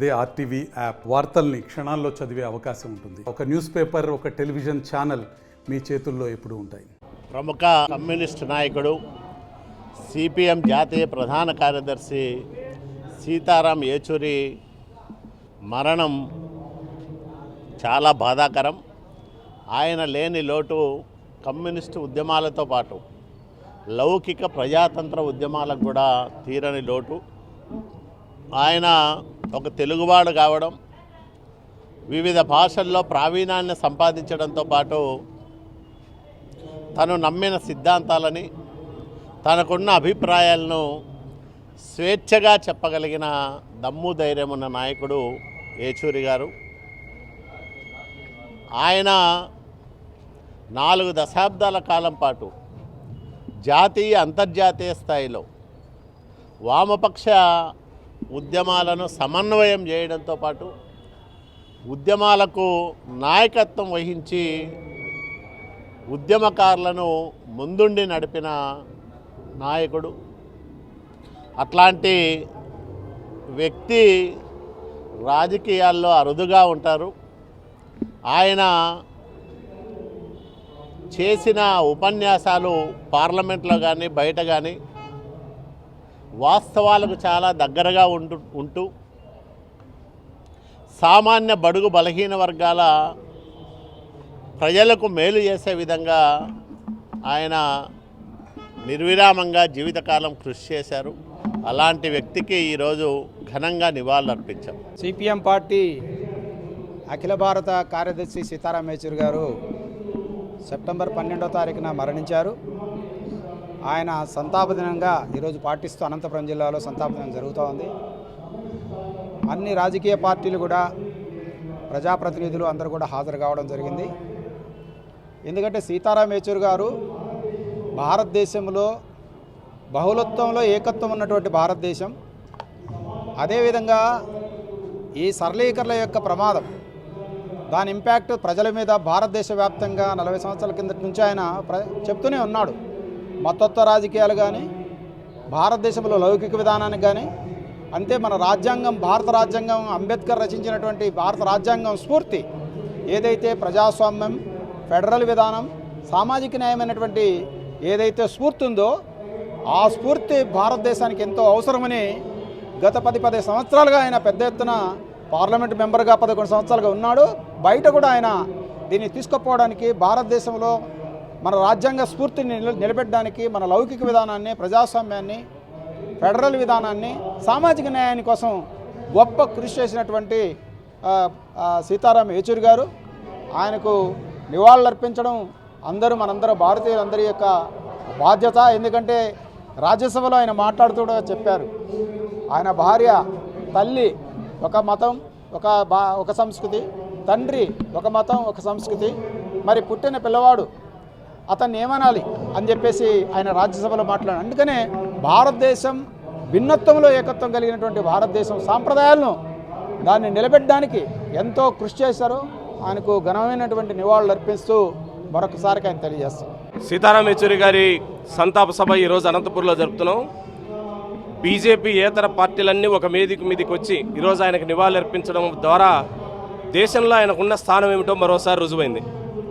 అదే RTV app వార్తల్ని క్షణాల్లో చదివే అవకాశం ఉంటుంది. ఒక న్యూస్ పేపర్, ఒక టెలివిజన్ ఛానల్ మీ చేతుల్లో ఎప్పుడూ ఉంటాయి. ప్రముఖ కమ్యూనిస్ట్ నాయకుడు సిపిఎం జాతీయ ప్రధాన కార్యదర్శి సీతారాం ఏచూరి మరణం చాలా బాధాకరం. ఆయన లేని లోటు కమ్యూనిస్టు ఉద్యమాలతో పాటు లౌకిక ప్రజాతంత్ర ఉద్యమాలకు కూడా తీరని లోటు. ఆయన ఒక తెలుగువాడు కావడం, వివిధ భాషల్లో ప్రావీణ్యాన్ని సంపాదించడంతో పాటు తను నమ్మిన సిద్ధాంతాలని, తనకున్న అభిప్రాయాలను స్వేచ్ఛగా చెప్పగలిగిన దమ్ము ధైర్యం ఉన్న నాయకుడు ఏచూరి గారు. ఆయన 4 దశాబ్దాల కాలం పాటు జాతీయ అంతర్జాతీయ స్థాయిలో వామపక్ష ఉద్యమాలను సమన్వయం చేయడంతో పాటు ఉద్యమాలకు నాయకత్వం వహించి ఉద్యమకారులను ముందుండి నడిపిన నాయకుడు. అట్లాంటి వ్యక్తి రాజకీయాల్లో అరుదుగా ఉంటారు. ఆయన చేసిన ఉపన్యాసాలు పార్లమెంట్లో కానీ బయట కానీ వాస్తవాలకు చాలా దగ్గరగా ఉంటూ సామాన్య బడుగు బలహీన వర్గాల ప్రజలకు మేలు చేసే విధంగా ఆయన నిర్విరామంగా జీవితకాలం కృషి చేశారు. అలాంటి వ్యక్తికి ఈరోజు ఘనంగా నివాళులు అర్పించాం. సిపిఎం పార్టీ అఖిల భారత కార్యదర్శి సీతారాం ఏచూరి గారు సెప్టెంబర్ 12వ తారీఖున మరణించారు. ఆయన సంతాప దినంగా ఈరోజు పాటిస్తూ అనంతపురం జిల్లాలో సంతాప దినం జరుగుతూ ఉంది. అన్ని రాజకీయ పార్టీలు కూడా, ప్రజాప్రతినిధులు అందరూ కూడా హాజరు కావడం జరిగింది. ఎందుకంటే సీతారాం ఏచూరి గారు భారతదేశంలో బహుళత్వంలో ఏకత్వం ఉన్నటువంటి భారతదేశం, అదేవిధంగా ఈ సరళీకరణ యొక్క ప్రమాదం, దాని ఇంపాక్ట్ ప్రజల మీద భారతదేశ వ్యాప్తంగా 40 సంవత్సరాల కిందటి నుంచి ఆయన చెప్తూనే ఉన్నాడు. మతత్వ రాజకీయాలు కానీ, భారతదేశంలో లౌకిక విధానానికి కానీ, అంతే మన రాజ్యాంగం, భారత రాజ్యాంగం, అంబేద్కర్ రచించినటువంటి భారత రాజ్యాంగం స్ఫూర్తి ఏదైతే ప్రజాస్వామ్యం, ఫెడరల్ విధానం, సామాజిక న్యాయమైనటువంటి ఏదైతే స్ఫూర్తి ఉందో ఆ స్ఫూర్తి భారతదేశానికి ఎంతో అవసరమని గత 10 సంవత్సరాలుగా ఆయన పెద్ద ఎత్తున పార్లమెంట్ మెంబర్గా 11 సంవత్సరాలుగా ఉన్నాడు. బయట కూడా ఆయన దీన్ని తీసుకుపోవడానికి, భారతదేశంలో మన రాజ్యాంగ స్ఫూర్తిని నిలబెట్టడానికి, మన లౌకిక విధానాన్ని, ప్రజాస్వామ్యాన్ని, ఫెడరల్ విధానాన్ని, సామాజిక న్యాయాన్ని కోసం గొప్ప కృషి చేసినటువంటి సీతారాం ఏచూరి గారు. ఆయనకు నివాళులర్పించడం మనందరూ భారతీయులందరి యొక్క బాధ్యత. ఎందుకంటే రాజ్యసభలో ఆయన మాట్లాడుతూ కూడా చెప్పారు, ఆయన భార్య, తల్లి ఒక మతం, ఒక సంస్కృతి, తండ్రి ఒక మతం, ఒక సంస్కృతి, మరి పుట్టిన పిల్లవాడు అతన్ని ఏమనాలి అని చెప్పేసి ఆయన రాజ్యసభలో మాట్లాడారు. అందుకనే భారతదేశం భిన్నత్వంలో ఏకత్వం కలిగినటువంటి భారతదేశం సాంప్రదాయాలను దాన్ని నిలబెట్టడానికి ఎంతో కృషి చేశారు. ఆయనకు ఘనమైనటువంటి నివాళులు అర్పిస్తూ మరొకసారికి ఆయన తెలియజేస్తాం. సీతారాం ఏచూరి గారి సంతాప సభ ఈరోజు అనంతపురంలో జరుపుతున్నాం. బీజేపీ ఏతర పార్టీలన్నీ ఒక మీదికి వచ్చి ఈరోజు ఆయనకు నివాళులు అర్పించడం ద్వారా దేశంలో ఆయనకున్న స్థానం ఏమిటో మరోసారి రుజువైంది.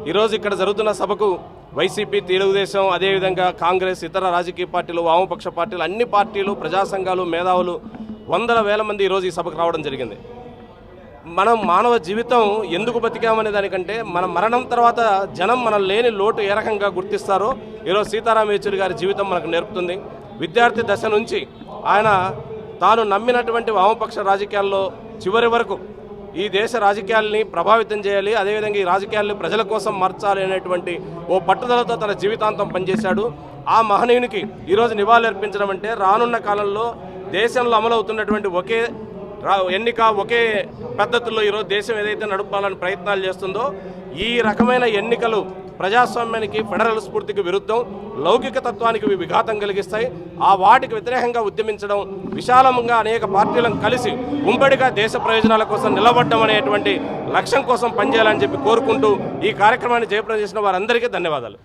ఈరోజు ఇక్కడ జరుగుతున్న సభకు వైసీపీ, తెలుగుదేశం, అదేవిధంగా కాంగ్రెస్, ఇతర రాజకీయ పార్టీలు, వామపక్ష పార్టీలు, అన్ని పార్టీలు, ప్రజా సంఘాలు, మేధావులు, వందల వేల మంది ఈరోజు ఈ సభకు రావడం జరిగింది. మనం మానవ జీవితం ఎందుకు బతికామనే దానికంటే మన మరణం తర్వాత జనం మనం లేని లోటు ఏ రకంగా గుర్తిస్తారో ఈరోజు సీతారాం ఏచూరి గారి జీవితం మనకు నేర్పుతుంది. విద్యార్థి దశ నుంచి ఆయన తాను నమ్మినటువంటి వామపక్ష రాజకీయాల్లో చివరి వరకు ఈ దేశ రాజకీయాల్ని ప్రభావితం చేయాలి, అదేవిధంగా ఈ రాజకీయాల్ని ప్రజల కోసం మార్చాలి అనేటువంటి ఓ పట్టుదలతో తన జీవితాంతం పనిచేశాడు. ఆ మహనీయునికి ఈరోజు నివాళులు అర్పించడం అంటే రానున్న కాలంలో దేశంలో అమలవుతున్నటువంటి ఒకే ఎన్నిక, ఒకే పద్ధతుల్లో ఈరోజు దేశం ఏదైతే నడపాలని ప్రయత్నాలు చేస్తుందో ఈ రకమైన ఎన్నికలు ప్రజాస్వామ్యానికి, ఫెడరల్ స్ఫూర్తికి విరుద్ధం, లౌకిక తత్వానికి విఘాతం కలిగిస్తాయి. ఆ వాటికి వ్యతిరేకంగా ఉద్యమించడం, విశాలంగా అనేక పార్టీలను కలిసి ఉమ్మడిగా దేశ ప్రయోజనాల కోసం నిలబడడం అనేటువంటి లక్ష్యం కోసం పనిచేయాలని చెప్పి కోరుకుంటూ ఈ కార్యక్రమాన్ని జయప్రదం చేసిన వారందరికీ ధన్యవాదాలు.